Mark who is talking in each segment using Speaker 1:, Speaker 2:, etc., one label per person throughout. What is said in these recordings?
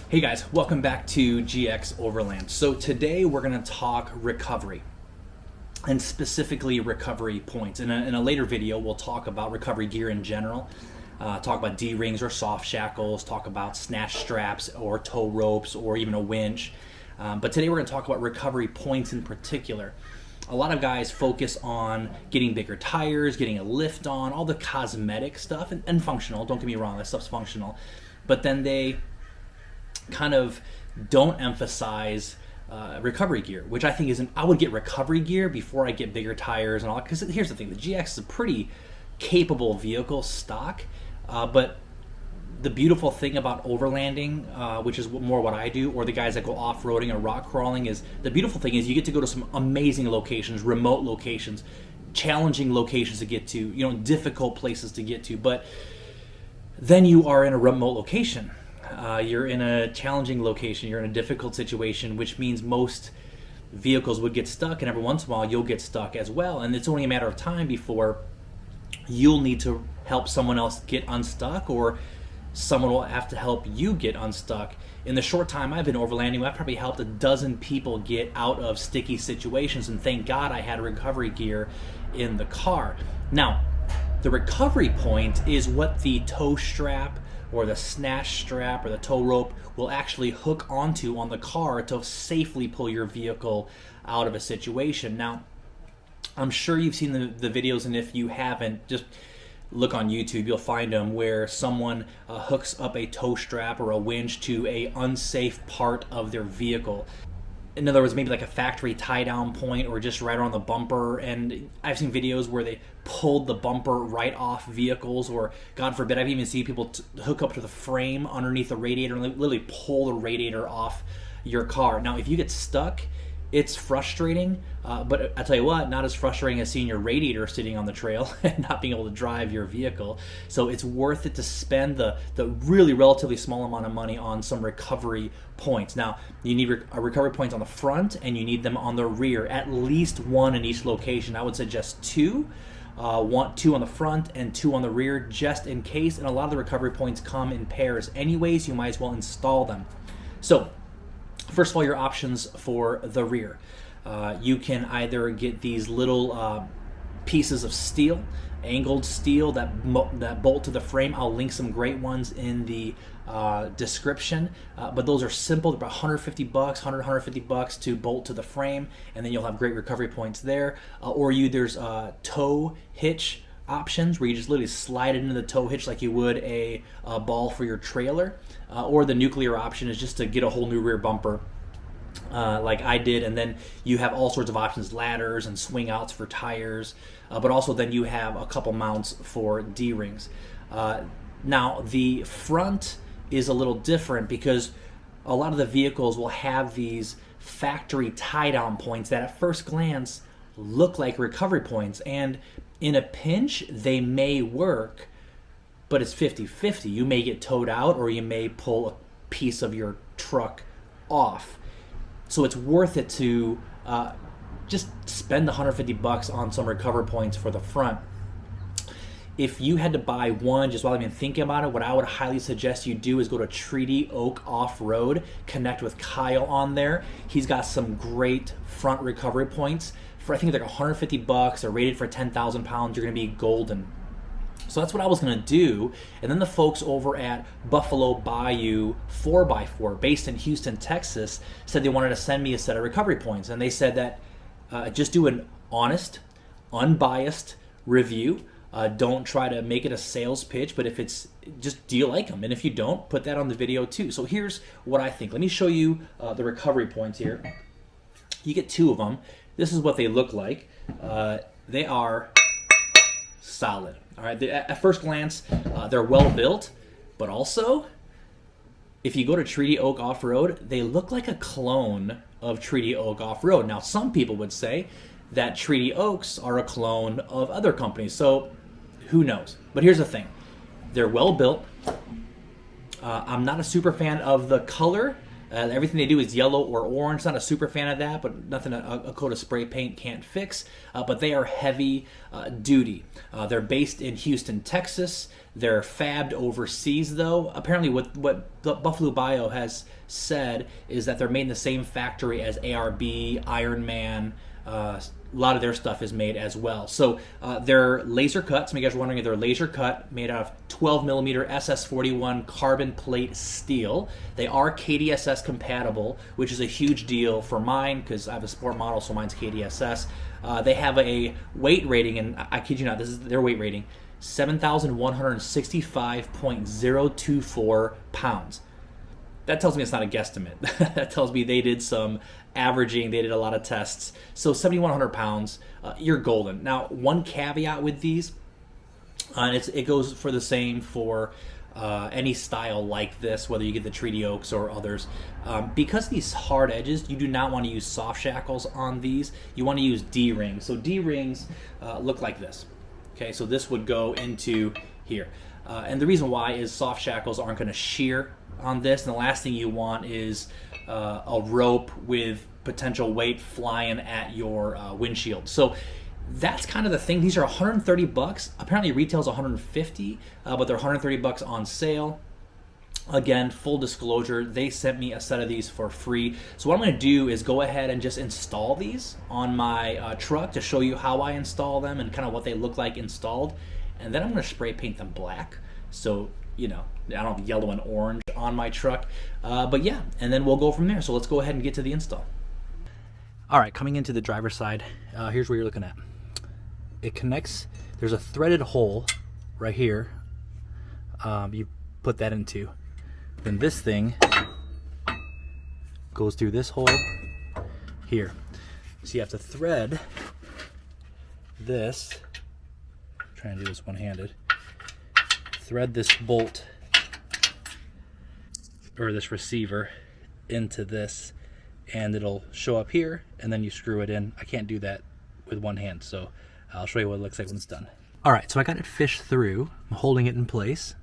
Speaker 1: Hey guys, welcome back to GX Overland. So today we're going to talk recovery, and specifically recovery points. In a later video we'll talk about recovery gear in general, talk about D-rings or soft shackles, talk about snatch straps or tow ropes or even a winch. But today we're going to talk about recovery points in particular. A lot of guys focus on getting bigger tires, getting a lift on, all the cosmetic stuff, and functional, don't get me wrong, that stuff's functional. But then they kind of don't emphasize recovery gear, which I think I would get recovery gear before I get bigger tires and all that. Because here's the thing, the GX is a pretty capable vehicle stock, but the beautiful thing about overlanding, which is more what I do, or the guys that go off-roading or rock crawling, is the beautiful thing is you get to go to some amazing locations, remote locations, challenging locations to get to, difficult places to get to, but then you are in a remote location. You're in a challenging location, you're in a difficult situation, which means most vehicles would get stuck, and every once in a while you'll get stuck as well. And it's only a matter of time before you'll need to help someone else get unstuck, or someone will have to help you get unstuck. In the short time I've been overlanding, I've probably helped a dozen people get out of sticky situations, and thank God I had recovery gear in the car. Now, the recovery point is what the tow strap or the snatch strap or the tow rope will actually hook onto on the car to safely pull your vehicle out of a situation. Now, I'm sure you've seen the videos, and if you haven't, just look on YouTube, you'll find them where someone hooks up a tow strap or a winch to a unsafe part of their vehicle. In other words, maybe like a factory tie-down point or just right on the bumper. And I've seen videos where they pulled the bumper right off vehicles, or God forbid, I've even seen people hook up to the frame underneath the radiator and literally pull the radiator off your car. Now, if you get stuck, it's frustrating, but I tell you what, not as frustrating as seeing your radiator sitting on the trail and not being able to drive your vehicle. So it's worth it to spend the really relatively small amount of money on some recovery points. Now, you need recovery points on the front, and you need them on the rear, at least one in each location. I would suggest two. Two on the front and two on the rear, just in case. And a lot of the recovery points come in pairs anyways, you might as well install them. So first of all, your options for the rear. You can either get these little pieces of steel, angled steel that bolt to the frame. I'll link some great ones in the description, but those are simple. They're about $150, $150 to bolt to the frame, and then you'll have great recovery points there. Or there's tow hitch options where you just literally slide it into the tow hitch like you would a ball for your trailer. Or the nuclear option is just to get a whole new rear bumper, like I did, and then you have all sorts of options, ladders and swing outs for tires, but also then you have a couple mounts for D-rings. Now, the front is a little different because a lot of the vehicles will have these factory tie-down points that at first glance look like recovery points, and in a pinch they may work, but it's 50-50. You may get towed out, or you may pull a piece of your truck off. So it's worth it to just spend the $150 on some recovery points for the front. If you had to buy one, just while I've been thinking about it, what I would highly suggest you do is go to Treaty Oak Off-Road, connect with Kyle on there. He's got some great front recovery points. For I think like $150, they're rated for 10,000 pounds, you're gonna be golden. So that's what I was going to do. And then the folks over at Buffalo Bayou 4x4, based in Houston, Texas, said they wanted to send me a set of recovery points. And they said that just do an honest, unbiased review. Don't try to make it a sales pitch, but if it's just, do you like them? And if you don't, put that on the video too. So here's what I think. Let me show you the recovery points here. You get two of them. This is what they look like. They are solid. All right. At first glance, they're well built, but also, if you go to Treaty Oak Off-Road, they look like a clone of Treaty Oak Off-Road. Now, some people would say that Treaty Oaks are a clone of other companies, so who knows? But here's the thing. They're well built. I'm not a super fan of the color. Everything they do is yellow or orange. Not a super fan of that, but nothing a coat of spray paint can't fix. But they are heavy duty. They're based in Houston, Texas. They're fabbed overseas, though. Apparently, what Buffalo Bayou has said is that they're made in the same factory as ARB, Iron Man. A lot of their stuff is made as well. So they're laser cut. Some of you guys are wondering if they're laser cut, made out of 12 millimeter SS41 carbon plate steel. They are KDSS compatible, which is a huge deal for mine because I have a sport model, so mine's KDSS. They have a weight rating, and I kid you not, this is their weight rating, 7,165.024 pounds. That tells me it's not a guesstimate. That tells me they did some averaging, they did a lot of tests. So 7,100 pounds, you're golden. Now, one caveat with these, and it goes for the same for any style like this, whether you get the Treaty Oaks or others. Because these hard edges, you do not want to use soft shackles on these. You want to use D-rings. So D-rings look like this. Okay, so this would go into here. And the reason why is soft shackles aren't going to shear on this, and the last thing you want is a rope with potential weight flying at your windshield. So that's kind of the thing. These are 130 bucks. Apparently retail's 150, but they're 130 bucks on sale. Again, full disclosure, they sent me a set of these for free. So what I'm going to do is go ahead and just install these on my truck to show you how I install them and kind of what they look like installed. And then I'm going to spray paint them black. So, you know, I don't have yellow and orange on my truck. But yeah, and then we'll go from there. So let's go ahead and get to the install. All right, coming into the driver's side, here's what you're looking at. It connects, there's a threaded hole right here. You put that into. Then this thing goes through this hole here. So you have to thread this, I'm trying to do this one-handed, thread this bolt or this receiver into this, and it'll show up here, and then you screw it in. I can't do that with one hand, so I'll show you what it looks like when it's done. All right, so I got it fished through. I'm holding it in place,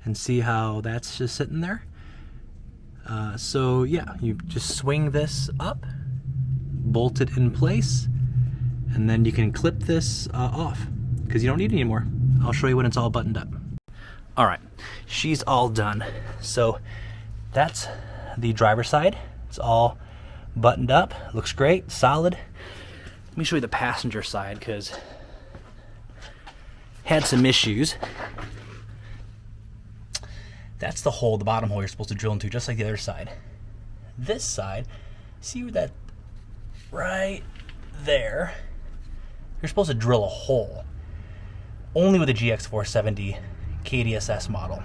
Speaker 1: and see how that's just sitting there. So yeah, you just swing this up, bolt it in place, and then you can clip this off because you don't need it anymore. I'll show you when it's all buttoned up. All right, she's all done. So that's the driver's side. It's all buttoned up, looks great, solid. Let me show you the passenger side because had some issues. That's the hole, the bottom hole you're supposed to drill into, just like the other side. This side, see where that, right there, you're supposed to drill a hole. Only with a GX470 KDSS model.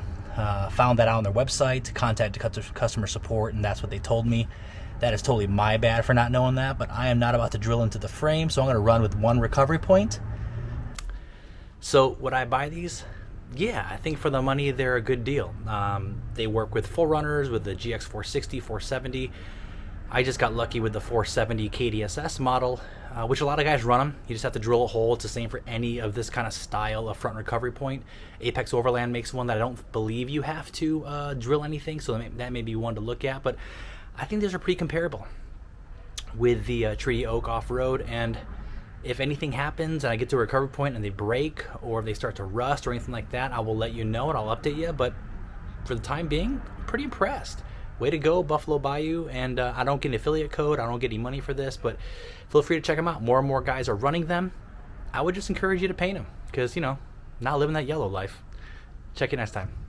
Speaker 1: Found that out on their website, contacted customer support, and that's what they told me. That is totally my bad for not knowing that, but I am not about to drill into the frame, so I'm going to run with one recovery point. So would I buy these? Yeah, I think for the money, they're a good deal. They work with full runners with the GX460, 470. I just got lucky with the 470 KDSS model, which a lot of guys run them. You just have to drill a hole. It's the same for any of this kind of style of front recovery point. Apex Overland makes one that I don't believe you have to drill anything, so that may be one to look at. But I think these are pretty comparable with the Treaty Oak off-road, and if anything happens and I get to a recovery point and they break or if they start to rust or anything like that, I will let you know and I'll update you. But for the time being, I'm pretty impressed. Way to go, Buffalo Bayou. And I don't get an affiliate code. I don't get any money for this, but feel free to check them out. More and more guys are running them. I would just encourage you to paint them because, you know, not living that yellow life. Check you next time.